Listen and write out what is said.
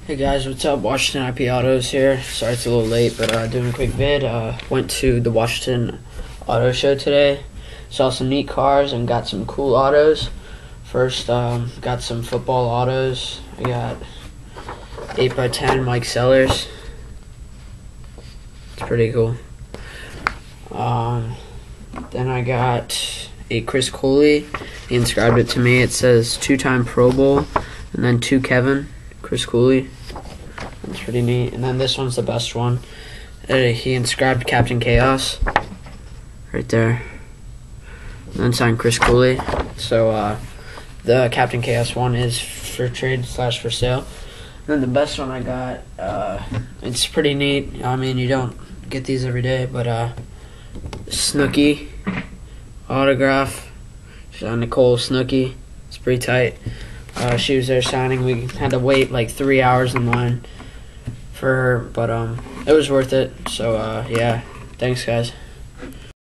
Hey guys, what's up? Washington IP Autos here. Sorry it's a little late, but doing a quick vid. Went to the Washington Auto Show today. Saw some neat cars and got some cool autos. First, got some football autos. I got 8x10 Mike Sellers. It's pretty cool. Then I got a Chris Cooley. He inscribed it to me. It says 2-time Pro Bowl and then 2 Kevin. Chris Cooley. That's pretty neat. And then this one's the best one. He inscribed Captain Chaos right there. And then signed Chris Cooley. So the Captain Chaos one is for trade / for sale. And then the best one I got, it's pretty neat. I mean, you don't get these every day, but Snooki autograph. Nicole Snooki. It's pretty tight. She was there signing. We had to wait like 3 hours in line for her, but it was worth it. So yeah, thanks guys.